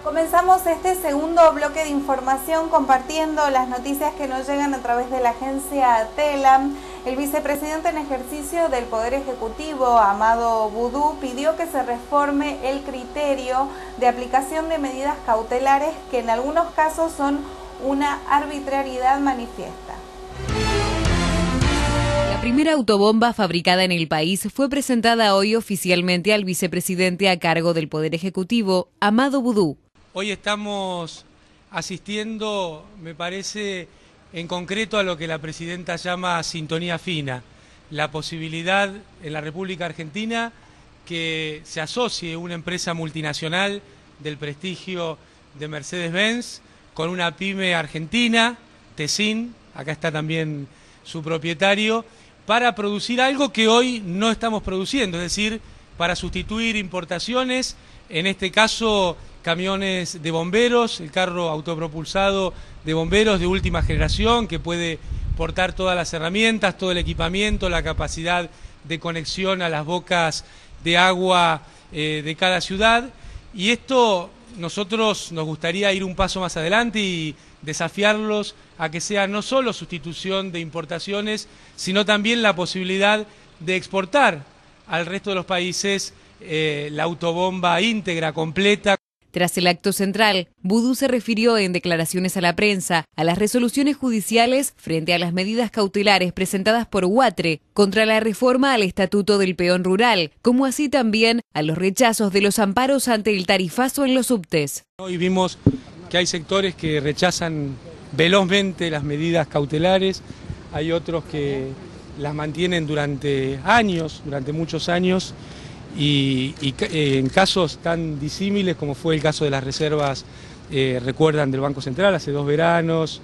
Comenzamos este segundo bloque de información compartiendo las noticias que nos llegan a través de la agencia TELAM. El vicepresidente en ejercicio del Poder Ejecutivo, Amado Boudou, pidió que se reforme el criterio de aplicación de medidas cautelares que en algunos casos son una arbitrariedad manifiesta. La primera autobomba fabricada en el país fue presentada hoy oficialmente al vicepresidente a cargo del Poder Ejecutivo, Amado Boudou. Hoy estamos asistiendo, me parece, en concreto a lo que la presidenta llama sintonía fina, la posibilidad en la República Argentina que se asocie una empresa multinacional del prestigio de Mercedes-Benz con una pyme argentina, Tessin, acá está también su propietario, para producir algo que hoy no estamos produciendo, es decir, para sustituir importaciones, en este caso camiones de bomberos, el carro autopropulsado de bomberos de última generación que puede portar todas las herramientas, todo el equipamiento, la capacidad de conexión a las bocas de agua de cada ciudad. Y esto nosotros nos gustaría ir un paso más adelante y desafiarlos a que sea no solo sustitución de importaciones, sino también la posibilidad de exportar al resto de los países la autobomba íntegra, completa. Tras el acto central, Boudou se refirió en declaraciones a la prensa a las resoluciones judiciales frente a las medidas cautelares presentadas por UATRE contra la reforma al Estatuto del Peón Rural, como así también a los rechazos de los amparos ante el tarifazo en los subtes. Hoy vimos que hay sectores que rechazan velozmente las medidas cautelares, hay otros que las mantienen durante años, durante muchos años, y en casos tan disímiles como fue el caso de las reservas, recuerdan, del Banco Central hace 2 veranos,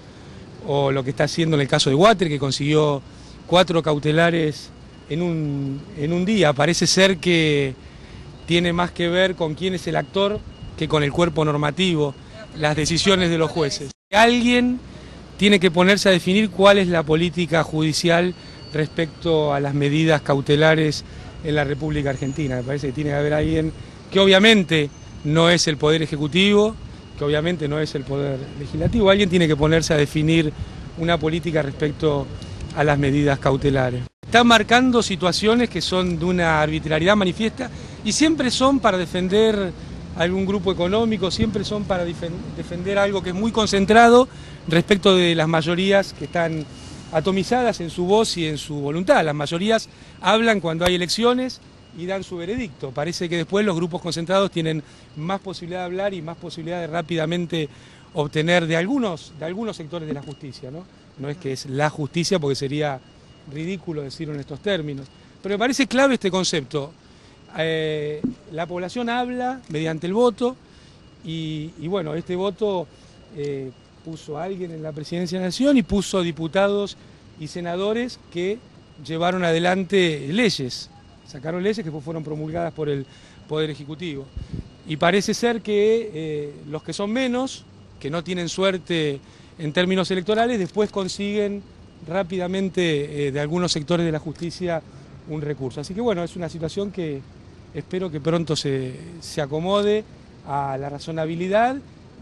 o lo que está haciendo en el caso de UATRE, que consiguió 4 cautelares en un día. Parece ser que tiene más que ver con quién es el actor que con el cuerpo normativo, las decisiones de los jueces. Alguien tiene que ponerse a definir cuál es la política judicial respecto a las medidas cautelares en la República Argentina. Me parece que tiene que haber alguien que obviamente no es el Poder Ejecutivo, que obviamente no es el Poder Legislativo. Alguien tiene que ponerse a definir una política respecto a las medidas cautelares. Están marcando situaciones que son de una arbitrariedad manifiesta y siempre son para defender algún grupo económico, siempre son para defender algo que es muy concentrado respecto de las mayorías que están atomizadas en su voz y en su voluntad. Las mayorías hablan cuando hay elecciones y dan su veredicto. Parece que después los grupos concentrados tienen más posibilidad de hablar y más posibilidad de rápidamente obtener de algunos sectores de la justicia, ¿no? No es que es la justicia, porque sería ridículo decirlo en estos términos. Pero me parece clave este concepto. La población habla mediante el voto y bueno, este voto puso a alguien en la presidencia de la Nación y puso diputados y senadores que llevaron adelante leyes, sacaron leyes que después fueron promulgadas por el Poder Ejecutivo. Y parece ser que los que son menos, que no tienen suerte en términos electorales, después consiguen rápidamente de algunos sectores de la justicia un recurso. Así que bueno, es una situación que espero que pronto se acomode a la razonabilidad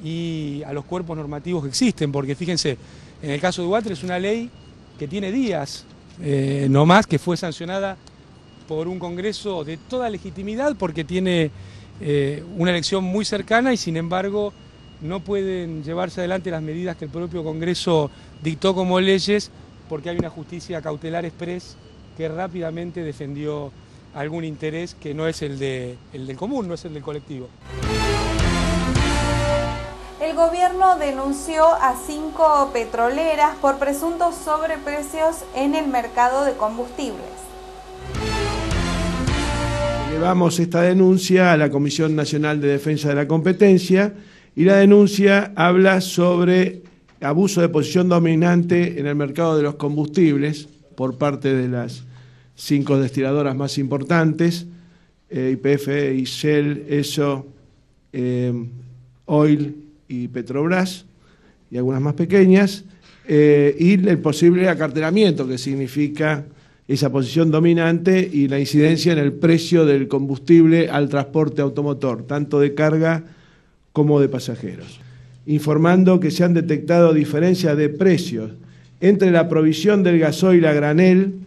y a los cuerpos normativos que existen, porque fíjense, en el caso de UATRE es una ley que tiene días, no más, que fue sancionada por un Congreso de toda legitimidad porque tiene una elección muy cercana y sin embargo no pueden llevarse adelante las medidas que el propio Congreso dictó como leyes porque hay una justicia cautelar express que rápidamente defendió algún interés que no es el del común, no es el del colectivo. El gobierno denunció a 5 petroleras por presuntos sobreprecios en el mercado de combustibles. Llevamos esta denuncia a la Comisión Nacional de Defensa de la Competencia y la denuncia habla sobre abuso de posición dominante en el mercado de los combustibles por parte de las 5 destiladoras más importantes, YPF, Shell, Esso, Oil y Petrobras, y algunas más pequeñas, y el posible acartelamiento que significa esa posición dominante y la incidencia en el precio del combustible al transporte automotor, tanto de carga como de pasajeros, informando que se han detectado diferencias de precios entre la provisión del gasoil a granel,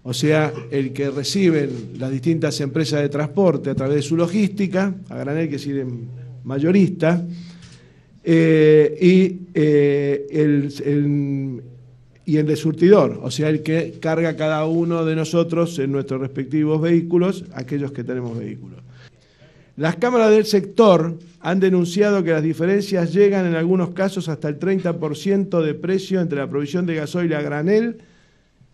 o sea, el que reciben las distintas empresas de transporte a través de su logística, a granel que sirve mayorista, y el de surtidor, o sea, el que carga cada uno de nosotros en nuestros respectivos vehículos, aquellos que tenemos vehículos. Las cámaras del sector han denunciado que las diferencias llegan en algunos casos hasta el 30% de precio entre la provisión de gasoil a granel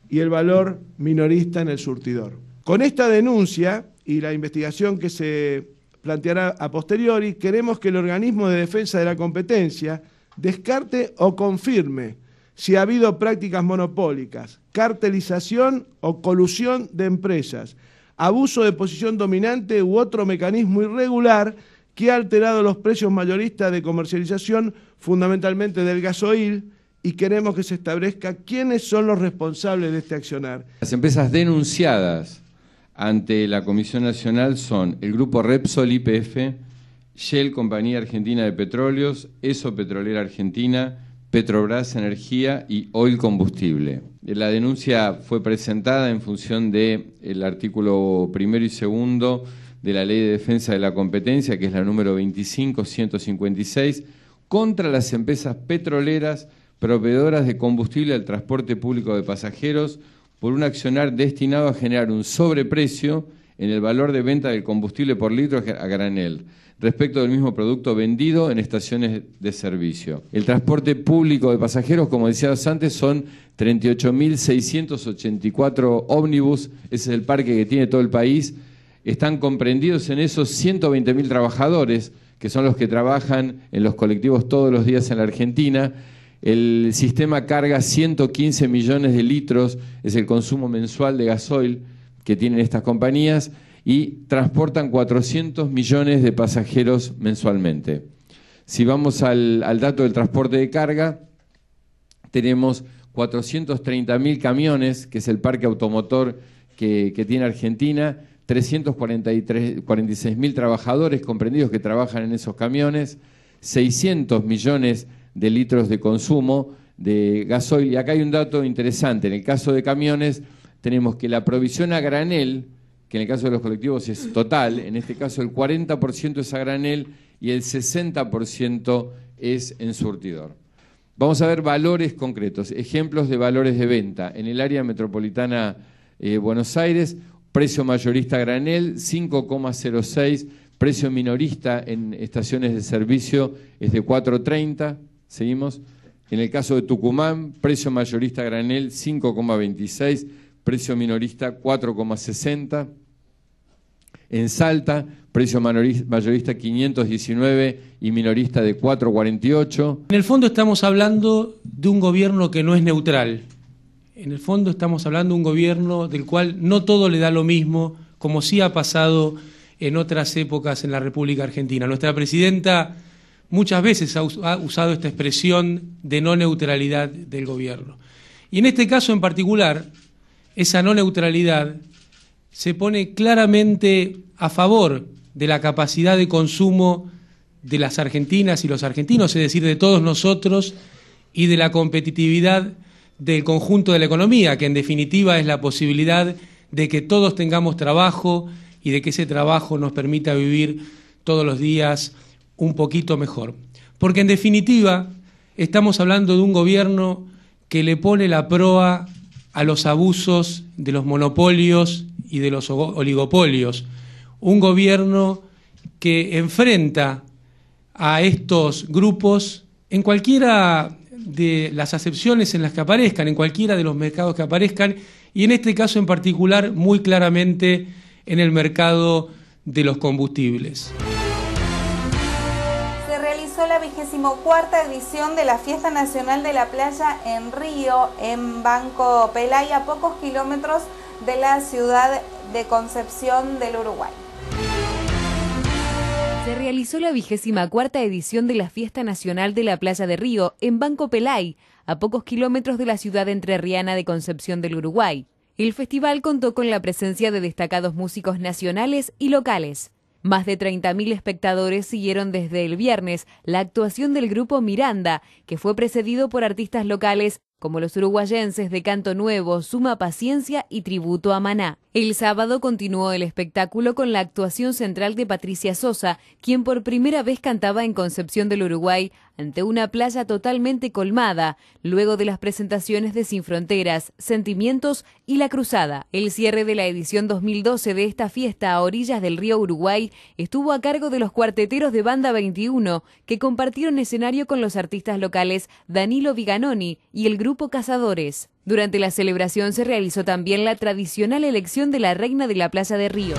y el valor minorista en el surtidor. Con esta denuncia y la investigación que se planteará a posteriori, queremos que el organismo de defensa de la competencia descarte o confirme si ha habido prácticas monopólicas, cartelización o colusión de empresas, abuso de posición dominante u otro mecanismo irregular que ha alterado los precios mayoristas de comercialización, fundamentalmente del gasoil, y queremos que se establezca quiénes son los responsables de este accionar. Las empresas denunciadas ante la Comisión Nacional son el Grupo Repsol YPF, Shell, Compañía Argentina de Petróleos, ESO Petrolera Argentina, Petrobras Energía y Oil Combustible. La denuncia fue presentada en función del artículo 1 y 2 de la Ley de Defensa de la Competencia, que es la número 25.156, contra las empresas petroleras proveedoras de combustible al transporte público de pasajeros por un accionar destinado a generar un sobreprecio en el valor de venta del combustible por litro a granel, respecto del mismo producto vendido en estaciones de servicio. El transporte público de pasajeros, como decíamos antes, son 38.684 ómnibus, ese es el parque que tiene todo el país. Están comprendidos en esos 120.000 trabajadores, que son los que trabajan en los colectivos todos los días en la Argentina. El sistema carga 115 millones de litros, es el consumo mensual de gasoil que tienen estas compañías, y transportan 400 millones de pasajeros mensualmente. Si vamos al dato del transporte de carga, tenemos 430.000 camiones, que es el parque automotor que tiene Argentina, 346.000 trabajadores comprendidos que trabajan en esos camiones, 600 millones de litros de consumo de gasoil. Y acá hay un dato interesante. En el caso de camiones tenemos que la provisión a granel, que en el caso de los colectivos es total, en este caso el 40% es a granel y el 60% es en surtidor. Vamos a ver valores concretos, ejemplos de valores de venta. En el área metropolitana Buenos Aires, precio mayorista a granel 5,06, precio minorista en estaciones de servicio es de 4,30, seguimos. En el caso de Tucumán, precio mayorista a granel 5,26, precio minorista 4,60. En Salta, precio mayorista 519 y minorista de 4,48. En el fondo estamos hablando de un gobierno que no es neutral. En el fondo estamos hablando de un gobierno del cual no todo le da lo mismo, como sí ha pasado en otras épocas en la República Argentina. Nuestra presidenta muchas veces ha usado esta expresión de no neutralidad del gobierno. Y en este caso en particular, esa no neutralidad se pone claramente a favor de la capacidad de consumo de las argentinas y los argentinos, es decir, de todos nosotros, y de la competitividad del conjunto de la economía, que en definitiva es la posibilidad de que todos tengamos trabajo y de que ese trabajo nos permita vivir todos los días un poquito mejor. Porque en definitiva estamos hablando de un gobierno que le pone la proa a los abusos de los monopolios y de los oligopolios. Un gobierno que enfrenta a estos grupos en cualquiera de las acepciones en las que aparezcan, en cualquiera de los mercados que aparezcan, y en este caso en particular muy claramente en el mercado de los combustibles. Se realizó la 24ª edición de la Fiesta Nacional de la Playa en Río, en Banco Pelay, a pocos kilómetros de la ciudad de Concepción del Uruguay. Se realizó la 24ª edición de la Fiesta Nacional de la Playa de Río en Banco Pelay, a pocos kilómetros de la ciudad entrerriana de Concepción del Uruguay. El festival contó con la presencia de destacados músicos nacionales y locales. Más de 30.000 espectadores siguieron desde el viernes la actuación del grupo Miranda, que fue precedido por artistas locales como los uruguayenses de Canto Nuevo, Suma Paciencia y Tributo a Maná. El sábado continuó el espectáculo con la actuación central de Patricia Sosa, quien por primera vez cantaba en Concepción del Uruguay ante una playa totalmente colmada, luego de las presentaciones de Sin Fronteras, Sentimientos y La Cruzada. El cierre de la edición 2012 de esta fiesta a orillas del río Uruguay estuvo a cargo de los cuarteteros de Banda 21, que compartieron escenario con los artistas locales Danilo Viganoni y el grupo Cazadores. Durante la celebración se realizó también la tradicional elección de la reina de la Plaza de Río.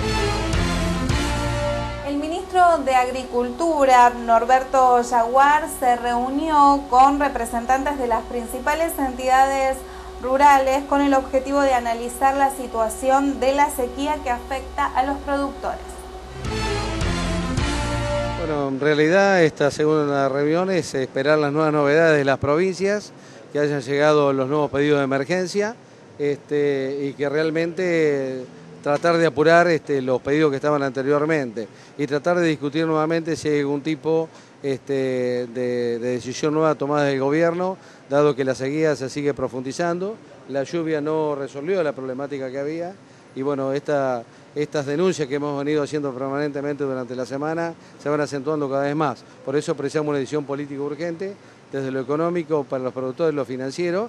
El ministro de Agricultura, Norberto Yaguar, se reunió con representantes de las principales entidades rurales con el objetivo de analizar la situación de la sequía que afecta a los productores. Bueno, en realidad esta segunda reunión es esperar las nuevas novedades de las provincias, que hayan llegado los nuevos pedidos de emergencia y que realmente tratar de apurar los pedidos que estaban anteriormente y tratar de discutir nuevamente si hay algún tipo de decisión nueva tomada del gobierno, dado que la sequía se sigue profundizando, la lluvia no resolvió la problemática que había y bueno, estas denuncias que hemos venido haciendo permanentemente durante la semana se van acentuando cada vez más. Por eso precisamos una decisión política urgente, desde lo económico para los productores, lo financiero,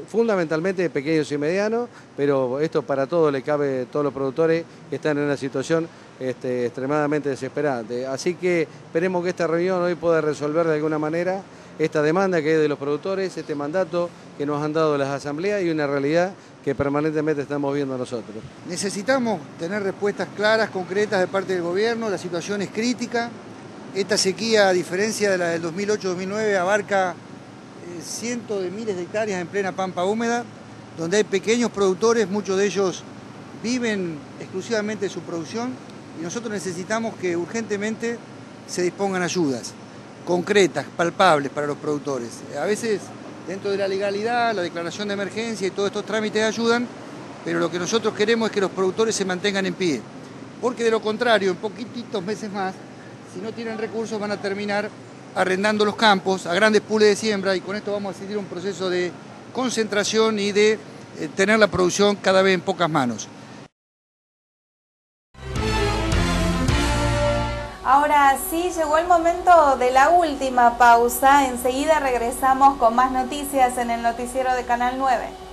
fundamentalmente pequeños y medianos, pero esto para todos le cabe a todos los productores que están en una situación extremadamente desesperante. Así que esperemos que esta reunión hoy pueda resolver de alguna manera esta demanda que hay de los productores, este mandato que nos han dado las asambleas y una realidad que permanentemente estamos viendo nosotros. Necesitamos tener respuestas claras, concretas de parte del gobierno, la situación es crítica. Esta sequía, a diferencia de la del 2008-2009, abarca cientos de miles de hectáreas en plena pampa húmeda, donde hay pequeños productores, muchos de ellos viven exclusivamente de su producción y nosotros necesitamos que urgentemente se dispongan ayudas concretas, palpables para los productores. A veces, dentro de la legalidad, la declaración de emergencia y todos estos trámites ayudan, pero lo que nosotros queremos es que los productores se mantengan en pie, porque de lo contrario, en poquititos meses más, si no tienen recursos van a terminar arrendando los campos a grandes pools de siembra y con esto vamos a seguir un proceso de concentración y de tener la producción cada vez en pocas manos. Ahora sí, llegó el momento de la última pausa. Enseguida regresamos con más noticias en el noticiero de Canal 9.